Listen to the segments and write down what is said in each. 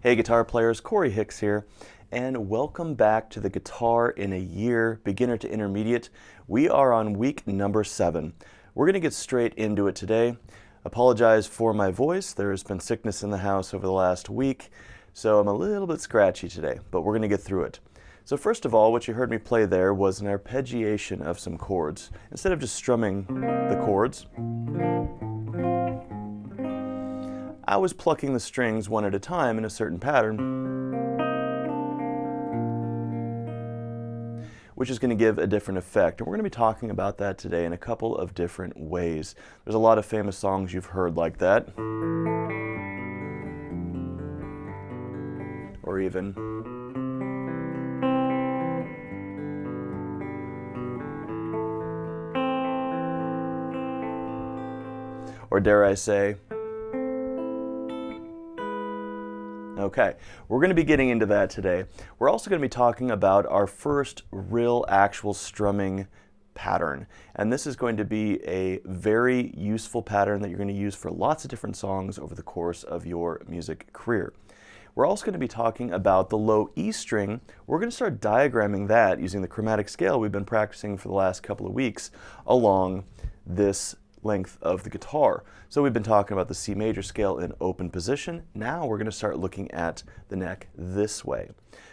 Hey guitar players, Korey Hicks here, and welcome back to the Guitar in a Year Beginner to Intermediate. We are on week number 7. We're going to get straight into it today. Apologize for my voice. There has been sickness in the house over the last week, so I'm a little bit scratchy today, but we're going to get through it. So first of all, what you heard me play there was an arpeggiation of some chords. Instead of just strumming the chords, I was plucking the strings one at a time in a certain pattern, which is going to give a different effect. And we're going to be talking about that today in a couple of different ways. There's a lot of famous songs you've heard like that. Or even or dare I say, okay, we're going to be getting into that today. We're also going to be talking about our first real actual strumming pattern. And this is going to be a very useful pattern that you're going to use for lots of different songs over the course of your music career. We're also going to be talking about the low E string. We're going to start diagramming that using the chromatic scale we've been practicing for the last couple of weeks along this length of the guitar. So we've been talking about the C major scale in open position. Now we're going to start looking at the neck this way.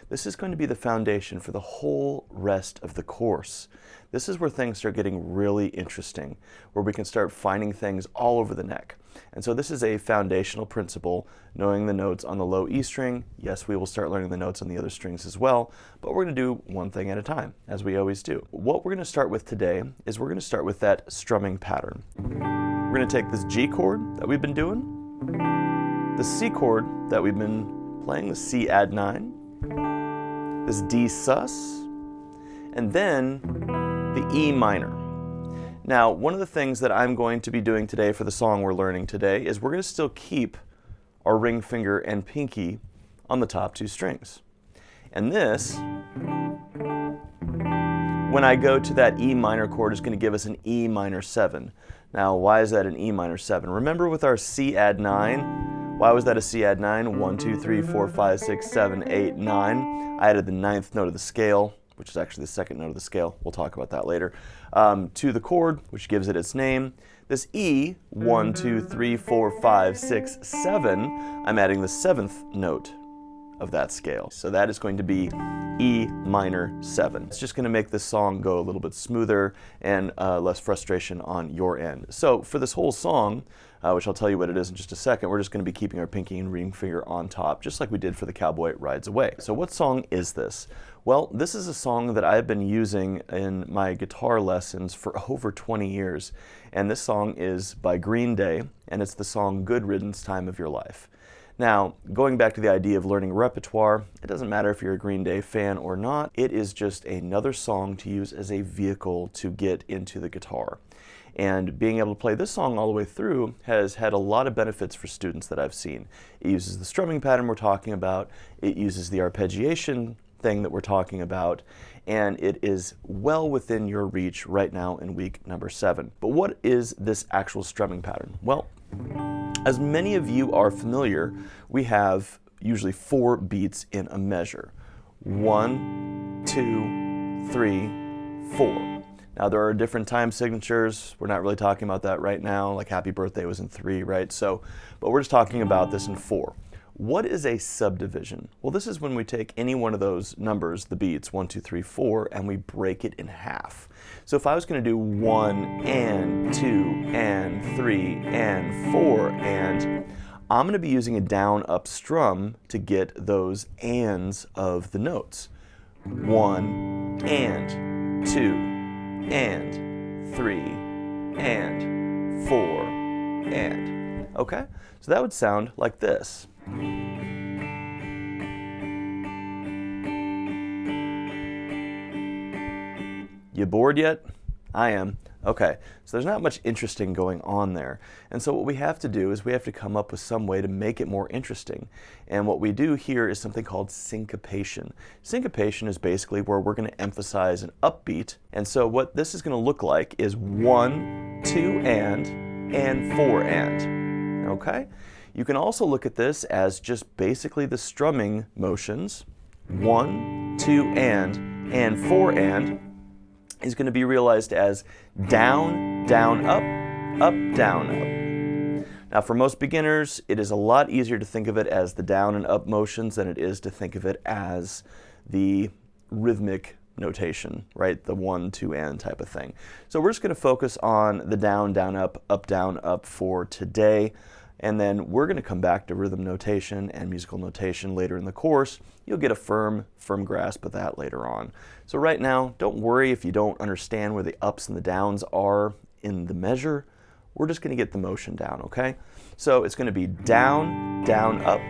This is going to be the foundation for the whole rest of the course. This is where things start getting really interesting, where we can start finding things all over the neck. And so this is a foundational principle, knowing the notes on the low E string. Yes, we will start learning the notes on the other strings as well, but we're going to do one thing at a time, as we always do. What we're going to start with today is we're going to start with that strumming pattern. We're going to take this G chord that we've been doing, the C chord that we've been playing, the C add 9, this D sus, and then the E minor. Now, one of the things that I'm going to be doing today for the song we're learning today is we're going to still keep our ring finger and pinky on the top two strings. And this, when I go to that E minor chord, is going to give us an E minor 7. Now, why is that an E minor 7? Remember with our C add 9, why was that a C add 9? 1, 2, 3, 4, 5, 6, 7, 8, 9. I added the 9th note of the scale, which is actually the 2nd note of the scale. We'll talk about that later. To the chord, which gives it its name. This E, 1, 2, 3, 4, 5, 6, 7, I'm adding the 7th note of that scale. So that is going to be E minor 7. It's just going to make this song go a little bit smoother and less frustration on your end. So for this whole song, which I'll tell you what it is in just a second, we're just going to be keeping our pinky and ring finger on top, just like we did for the Cowboy Rides Away. So what song is this? Well, this is a song that I've been using in my guitar lessons for over 20 years. And this song is by Green Day, and it's the song Good Riddance, Time of Your Life. Now, going back to the idea of learning repertoire, it doesn't matter if you're a Green Day fan or not, it is just another song to use as a vehicle to get into the guitar. And being able to play this song all the way through has had a lot of benefits for students that I've seen. It uses the strumming pattern we're talking about, it uses the arpeggiation thing that we're talking about, and it is well within your reach right now in week number 7. But what is this actual strumming pattern? Well, as many of you are familiar, we have usually 4 beats in a measure. 1, 2, 3, 4. Now there are different time signatures. We're not really talking about that right now, like Happy Birthday was in 3, right? But we're just talking about this in 4. What is a subdivision? Well, this is when we take any one of those numbers, the beats, 1, 2, 3, 4, and we break it in half. So if I was going to do 1 and 2 and 3 and 4 and, I'm going to be using a down-up strum to get those ands of the notes. 1 and 2 and 3 and 4 and. Okay? So that would sound like this. You bored yet? I am. Okay, so there's not much interesting going on there. And so what we have to do is we have to come up with some way to make it more interesting. And what we do here is something called syncopation. Syncopation is basically where we're going to emphasize an upbeat. And so what this is going to look like is 1, 2 and 4 and. Okay? You can also look at this as just basically the strumming motions. 1, 2, and 4 and is going to be realized as down, down, up, down, up. Now for most beginners, it is a lot easier to think of it as the down and up motions than it is to think of it as the rhythmic notation, right? The 1, 2, and type of thing. So we're just going to focus on the down, down, up for today. And then we're going to come back to rhythm notation and musical notation later in the course. You'll get a firm grasp of that later on. So right now, don't worry if you don't understand where the ups and the downs are in the measure. We're just going to get the motion down, okay? So it's going to be down, down, up,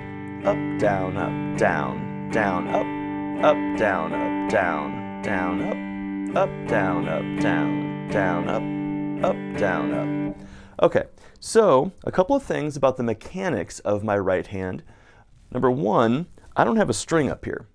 down, up, down, down, up, down, up, down, down, up, down, up, down, down, up, down, up. Okay, so a couple of things about the mechanics of my right hand. Number one, I don't have a string up here,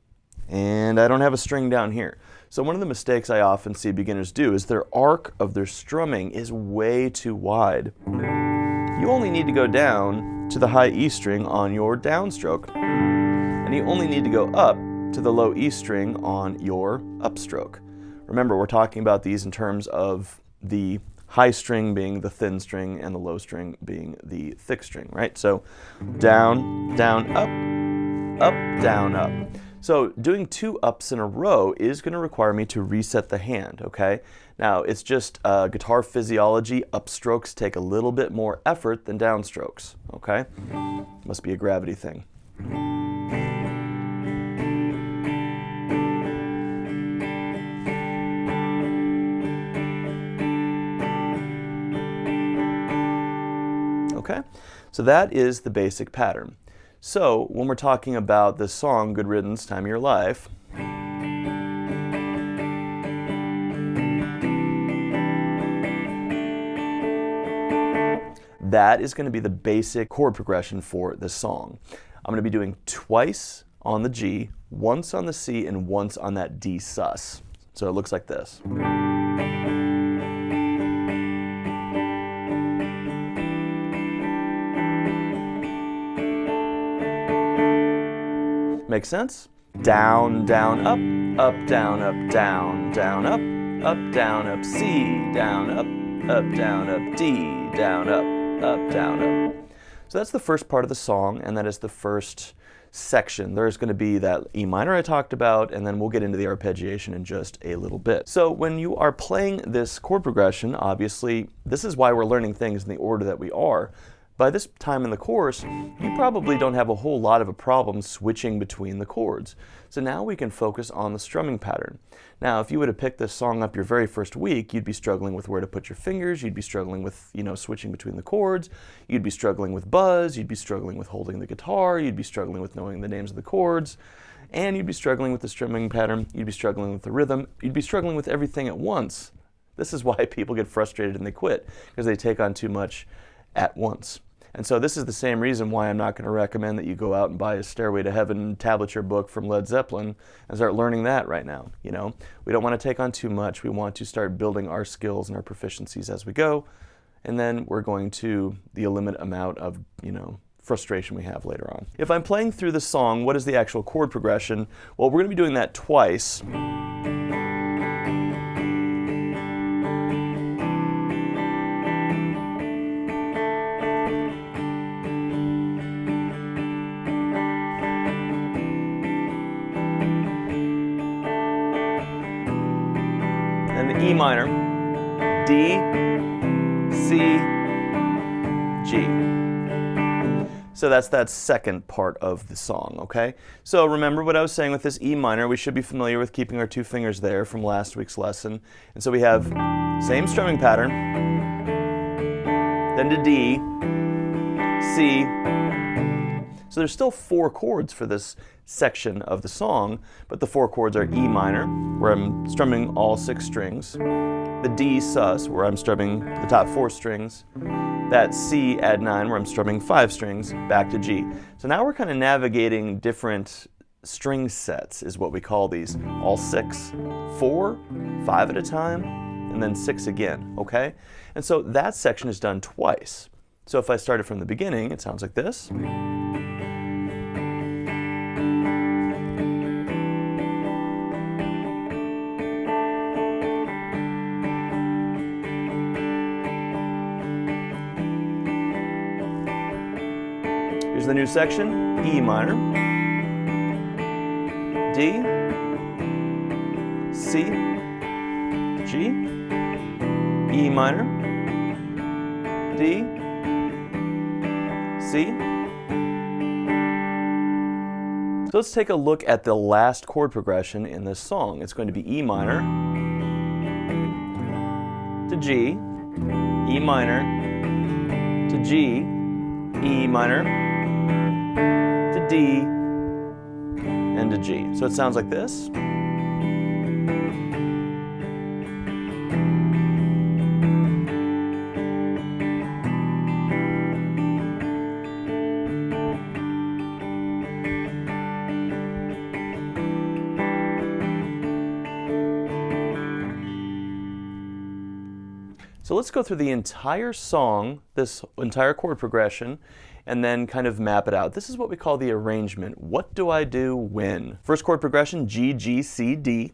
and I don't have a string down here. So one of the mistakes I often see beginners do is their arc of their strumming is way too wide. You only need to go down to the high E string on your downstroke, and you only need to go up to the low E string on your upstroke. Remember, we're talking about these in terms of the high string being the thin string and the low string being the thick string, right? So down, down, up, down, up. So doing 2 ups in a row is going to require me to reset the hand, okay? Now, it's just guitar physiology. Upstrokes take a little bit more effort than downstrokes, okay? Must be a gravity thing. Okay, so that is the basic pattern. So when we're talking about this song, Good Riddance, Time of Your Life, that is going to be the basic chord progression for this song. I'm going to be doing twice on the G, once on the C, and once on that D sus. So it looks like this. Make sense? Down, down, up, down, down, up, down, up, C, down, up, down, up, D, down, up, down, up. So that's the first part of the song, and that is the first section. There's going to be that E minor I talked about, and then we'll get into the arpeggiation in just a little bit. So when you are playing this chord progression, obviously, this is why we're learning things in the order that we are. By this time in the course, you probably don't have a whole lot of a problem switching between the chords. So now we can focus on the strumming pattern. Now, if you would have picked this song up your very first week, you'd be struggling with where to put your fingers, you'd be struggling with, switching between the chords, you'd be struggling with buzz, you'd be struggling with holding the guitar, you'd be struggling with knowing the names of the chords, and you'd be struggling with the strumming pattern, you'd be struggling with the rhythm, you'd be struggling with everything at once. This is why people get frustrated and they quit, because they take on too much at once. And so this is the same reason why I'm not going to recommend that you go out and buy a Stairway to Heaven tablature book from Led Zeppelin and start learning that right now. We don't want to take on too much. We want to start building our skills and our proficiencies as we go, and then we're going to the limit amount of, frustration we have later on. If I'm playing through the song, what is the actual chord progression? Well, we're going to be doing that twice. E minor, D, C, G. So that's that second part of the song, okay? So remember what I was saying with this E minor, we should be familiar with keeping our 2 fingers there from last week's lesson. And so we have same strumming pattern, then to D, C. So there's still 4 chords for this section of the song, but the 4 chords are E minor, where I'm strumming all 6 strings, the D sus, where I'm strumming the top 4 strings, that C add 9, where I'm strumming 5 strings, back to G. So now we're kind of navigating different string sets, is what we call these. All 6, 4, 5 at a time, and then 6 again, okay? And so that section is done twice. So if I started from the beginning, it sounds like this. Here's the new section, E minor, D, C, G, E minor, D, C. So let's take a look at the last chord progression in this song. It's going to be E minor to G, E minor to G, E minor to D, and to G. So it sounds like this. So let's go through the entire song, this entire chord progression, and then kind of map it out. This is what we call the arrangement. What do I do when? First chord progression, G, G, C, D.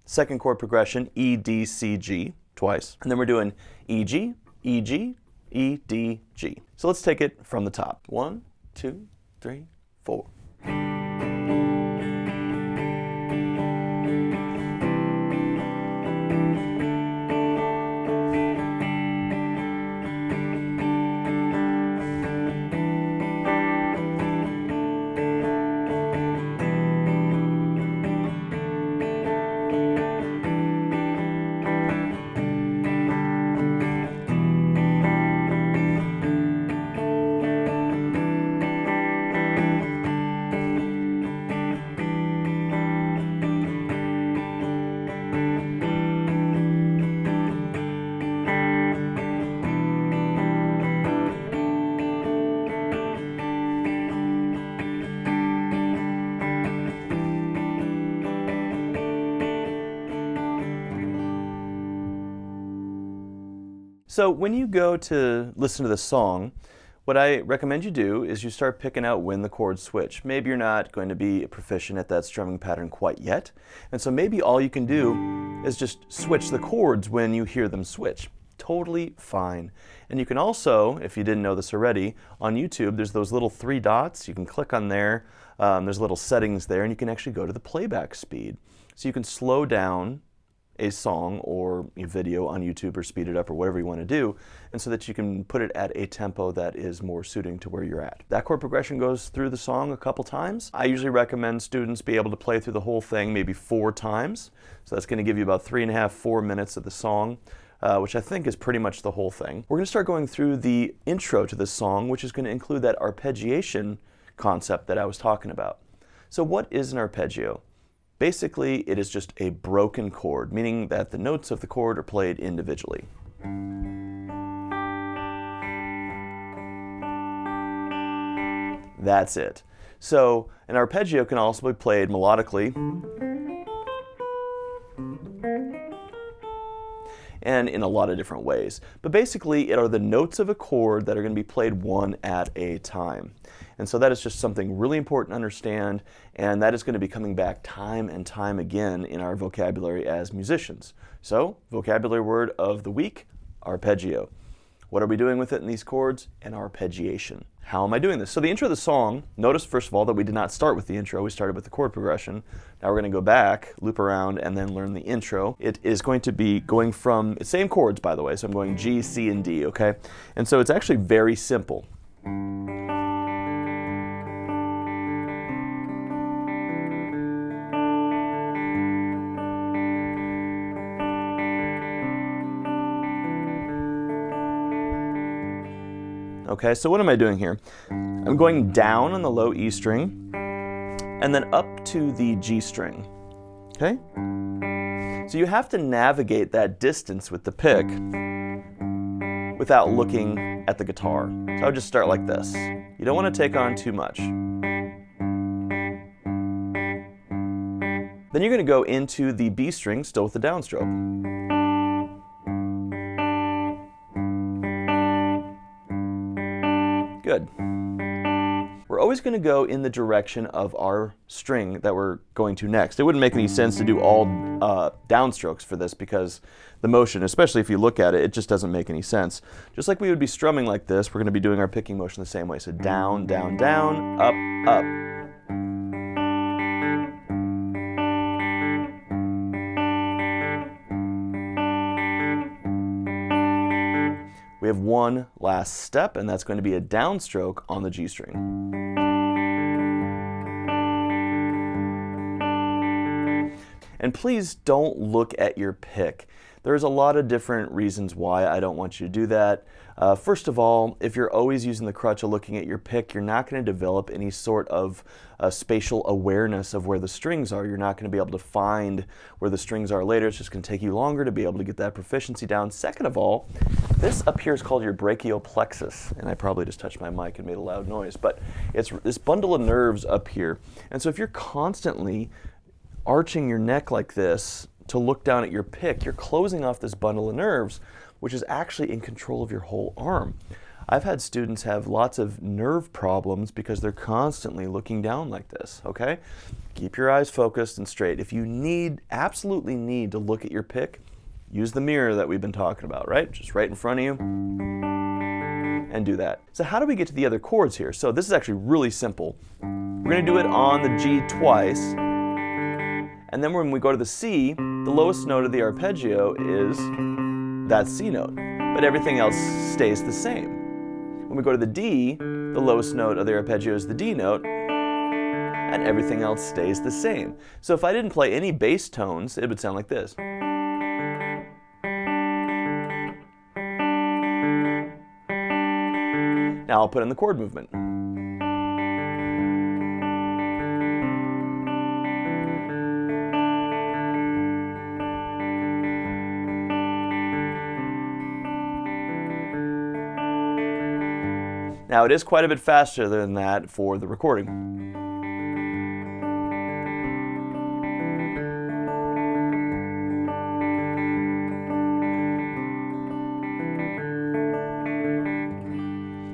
Second chord progression, E, D, C, G, twice. And then we're doing E, G, E, G, E, D, G. So let's take it from the top. 1, 2, 3, 4. So when you go to listen to the song, what I recommend you do is you start picking out when the chords switch. Maybe you're not going to be proficient at that strumming pattern quite yet, and so maybe all you can do is just switch the chords when you hear them switch. Totally fine. And you can also, if you didn't know this already, on YouTube there's those little 3 dots. You can click on there, there's little settings there, and you can actually go to the playback speed. So you can slow down a song or a video on YouTube or speed it up or whatever you want to do, and so that you can put it at a tempo that is more suiting to where you're at. That chord progression goes through the song a couple times. I usually recommend students be able to play through the whole thing maybe 4 times. So that's going to give you about 3.5, 4 minutes of the song, which I think is pretty much the whole thing. We're going to start going through the intro to this song, which is going to include that arpeggiation concept that I was talking about. So what is an arpeggio? Basically, it is just a broken chord, meaning that the notes of the chord are played individually. That's it. So an arpeggio can also be played melodically and in a lot of different ways. But basically, it are the notes of a chord that are going to be played one at a time. And so that is just something really important to understand, and that is going to be coming back time and time again in our vocabulary as musicians. So, vocabulary word of the week, arpeggio. What are we doing with it in these chords? An arpeggiation. How am I doing this? So the intro of the song, notice first of all that we did not start with the intro, we started with the chord progression. Now we're going to go back, loop around, and then learn the intro. It is going to be going from, same chords by the way, so I'm going G, C, and D, okay? And so it's actually very simple. Okay, so what am I doing here? I'm going down on the low E string and then up to the G string, okay? So you have to navigate that distance with the pick without looking at the guitar. So I would just start like this. You don't want to take on too much. Then you're going to go into the B string, still with the downstroke. Good. We're always going to go in the direction of our string that we're going to next. It wouldn't make any sense to do all downstrokes for this because the motion, especially if you look at it, it just doesn't make any sense. Just like we would be strumming like this, we're going to be doing our picking motion the same way. So down, down, down, up, up. We have one last step, and that's going to be a downstroke on the G string. And please don't look at your pick. There's a lot of different reasons why I don't want you to do that. First of all, if you're always using the crutch of looking at your pick, you're not going to develop any sort of spatial awareness of where the strings are. You're not going to be able to find where the strings are later. It's just going to take you longer to be able to get that proficiency down. Second of all, this up here is called your brachial plexus, and I probably just touched my mic and made a loud noise, but it's this bundle of nerves up here. And so if you're constantly arching your neck like this to look down at your pick, you're closing off this bundle of nerves, which is actually in control of your whole arm. I've had students have lots of nerve problems because they're constantly looking down like this, okay? Keep your eyes focused and straight. If you absolutely need to look at your pick, use the mirror that we've been talking about, right? Just right in front of you, and do that. So how do we get to the other chords here? So this is actually really simple. We're gonna do it on the G twice, and then when we go to the C, the lowest note of the arpeggio is that C note, but everything else stays the same. When we go to the D, the lowest note of the arpeggio is the D note, and everything else stays the same. So if I didn't play any bass tones, it would sound like this. Now I'll put in the chord movement. Now it is quite a bit faster than that for the recording.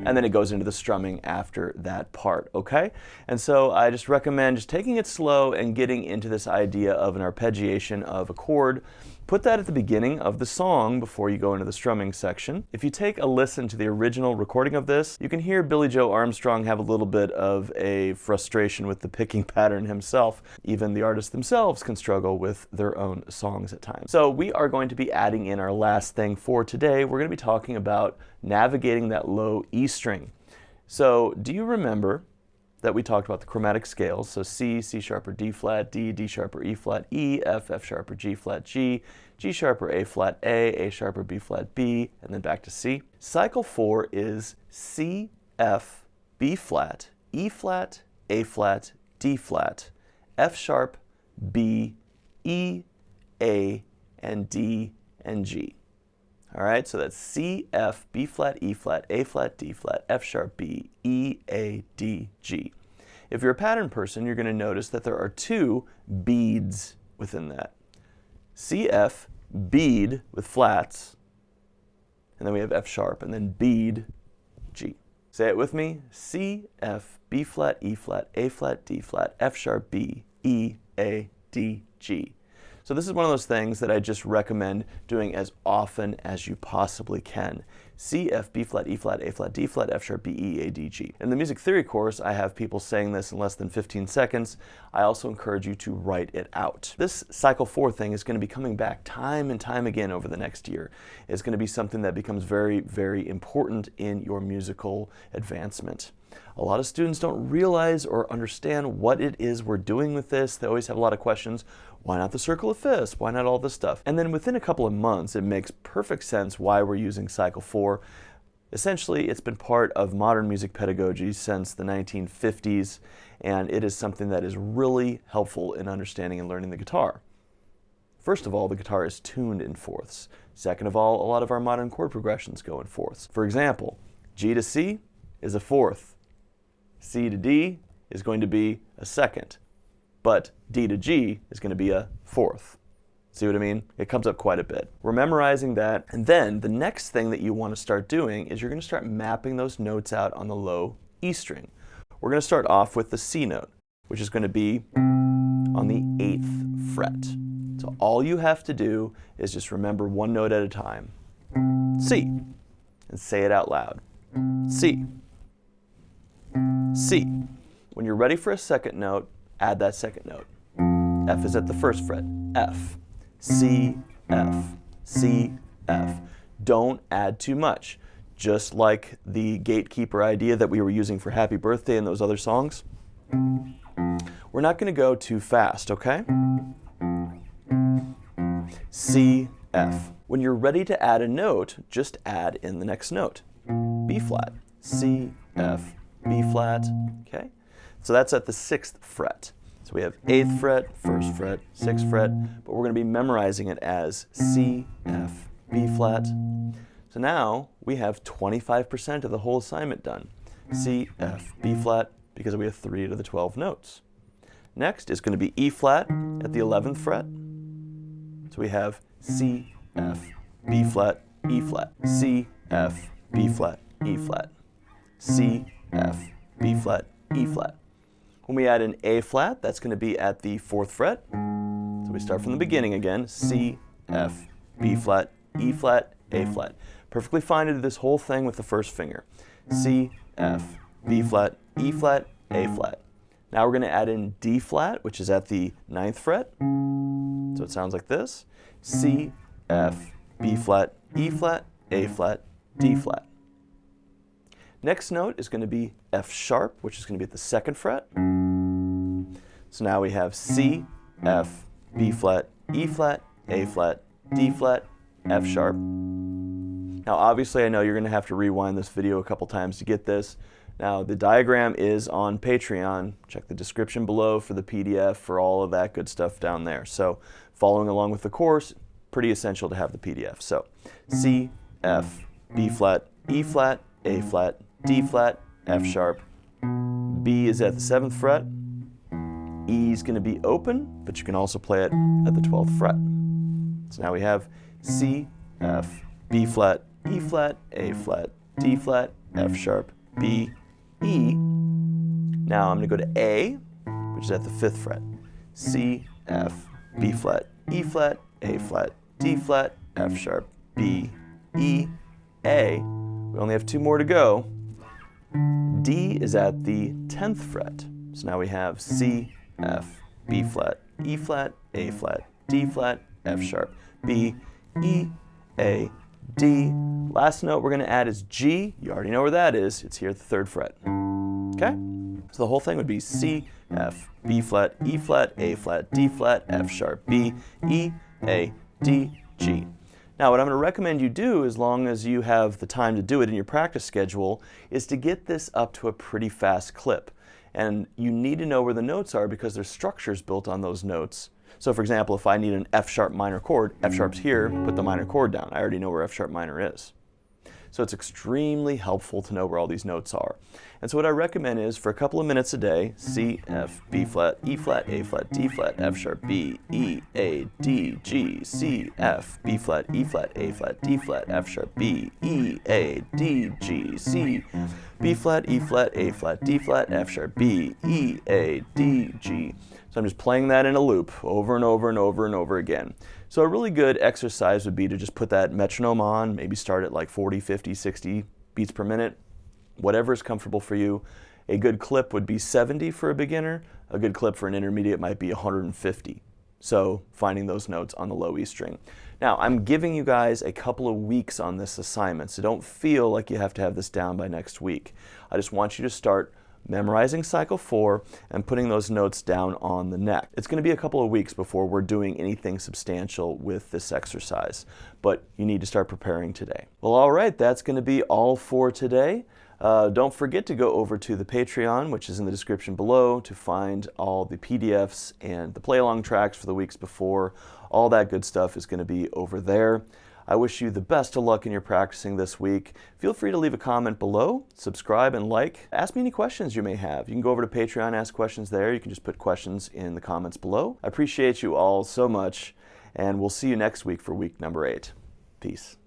And then it goes into the strumming after that part, okay? And so I just recommend just taking it slow and getting into this idea of an arpeggiation of a chord. Put that at the beginning of the song before you go into the strumming section. If you take a listen to the original recording of this, you can hear Billy Joe Armstrong have a little bit of a frustration with the picking pattern himself. Even the artists themselves can struggle with their own songs at times. So we are going to be adding in our last thing for today. We're going to be talking about navigating that low E string. So do you remember that we talked about the chromatic scales? So C, C sharp or D flat, D, D sharp or E flat, E, F, F sharp or G flat, G, G sharp or A flat, A sharp or B flat, B, and then back to C. Cycle 4 is C, F, B flat, E flat, A flat, D flat, F sharp, B, E, A, and D, and G. All right, so that's C, F, B flat, E flat, A flat, D flat, F sharp, B, E, A, D, G. If you're a pattern person, you're going to notice that there are two beads within that. C, F, bead with flats, and then we have F sharp, and then bead, G. Say it with me. C, F, B flat, E flat, A flat, D flat, F sharp, B, E, A, D, G. So this is one of those things that I just recommend doing as often as you possibly can. C, F, B flat, E flat, A flat, D flat, F sharp, B, E, A, D, G. In the music theory course, I have people saying this in less than 15 seconds. I also encourage you to write it out. This cycle 4 thing is going to be coming back time and time again over the next year. It's going to be something that becomes very, very important in your musical advancement. A lot of students don't realize or understand what it is we're doing with this. They always have a lot of questions. Why not the circle of fifths? Why not all this stuff? And then within a couple of months, it makes perfect sense why we're using cycle 4. Essentially, it's been part of modern music pedagogy since the 1950s, and it is something that is really helpful in understanding and learning the guitar. First of all, the guitar is tuned in fourths. Second of all, a lot of our modern chord progressions go in fourths. For example, G to C is a fourth. C to D is going to be a second, but D to G is going to be a fourth. See what I mean? It comes up quite a bit. We're memorizing that, and then the next thing that you want to start doing is you're going to start mapping those notes out on the low E string. We're going to start off with the C note, which is going to be on the 8th fret. So all you have to do is just remember one note at a time. C, and say it out loud. C, C. When you're ready for a second note, add that second note. F is at the 1st fret. F, C, F, C, F. Don't add too much. Just like the gatekeeper idea that we were using for Happy Birthday and those other songs, we're not going to go too fast, okay? C, F. When you're ready to add a note, just add in the next note. B flat, C, F, B flat, okay? So that's at the 6th fret. So we have 8th fret, 1st fret, 6th fret, but we're going to be memorizing it as C, F, B flat. So now we have 25% of the whole assignment done. C, F, B flat, because we have 3 to the 12 notes. Next is going to be E flat at the 11th fret. So we have C, F, B flat, E flat, C, F, B flat, E flat, C, F, B flat, E flat. When we add an A flat, that's going to be at the 4th fret. So we start from the beginning again. C, F, B flat, E flat, A flat. Perfectly fine to do this whole thing with the first finger. C, F, B flat, E flat, A flat. Now we're going to add in D flat, which is at the 9th fret. So it sounds like this. C, F, B flat, E flat, A flat, D flat. Next note is going to be F sharp, which is going to be at the 2nd fret. So now we have C, F, B flat, E flat, A flat, D flat, F sharp. Now obviously I know you're going to have to rewind this video a couple times to get this. Now the diagram is on Patreon. Check the description below for the PDF, for all of that good stuff down there. So following along with the course, pretty essential to have the PDF. So C, F, B flat, E flat, A flat, D flat, F sharp. B is at the 7th fret. E is going to be open, but you can also play it at the 12th fret. So now we have C, F, B flat, E flat, A flat, D flat, F sharp, B, E. Now I'm going to go to A, which is at the 5th fret. C, F, B flat, E flat, A flat, D flat, F sharp, B, E, A. We only have 2 more to go. D is at the 10th fret. So now we have C, F, B flat, E flat, A flat, D flat, F sharp, B, E, A, D. Last note we're going to add is G. You already know where that is. It's here at the 3rd fret. Okay? So the whole thing would be C, F, B flat, E flat, A flat, D flat, F sharp, B, E, A, D, G. Now what I'm going to recommend you do, as long as you have the time to do it in your practice schedule, is to get this up to a pretty fast clip. And you need to know where the notes are because there's structures built on those notes. So for example, if I need an F sharp minor chord, F sharp's here, put the minor chord down. I already know where F sharp minor is. So it's extremely helpful to know where all these notes are. And so what I recommend is for a couple of minutes a day, C, F, B flat, E flat, A flat, D flat, F sharp, B, E, A, D, G, C, F, B flat, E flat, A flat, D flat, F sharp, B, E, A, D, G, C, B flat, E flat, A flat, D flat, F sharp, B, E, A, D, G. So I'm just playing that in a loop over and over and over and over again. So a really good exercise would be to just put that metronome on, maybe start at like 40, 50, 60 beats per minute, whatever is comfortable for you. A good clip would be 70 for a beginner. A good clip for an intermediate might be 150. So finding those notes on the low E string. Now I'm giving you guys a couple of weeks on this assignment, so don't feel like you have to have this down by next week. I just want you to start memorizing cycle 4 and putting those notes down on the neck. It's going to be a couple of weeks before we're doing anything substantial with this exercise, but you need to start preparing today. Well, all right, that's going to be all for today. Don't forget to go over to the Patreon, which is in the description below, to find all the PDFs and the play-along tracks for the weeks before. All that good stuff is going to be over there. I wish you the best of luck in your practicing this week. Feel free to leave a comment below, subscribe and like. Ask me any questions you may have. You can go over to Patreon, ask questions there. You can just put questions in the comments below. I appreciate you all so much, And we'll see you next week for week number 8. Peace.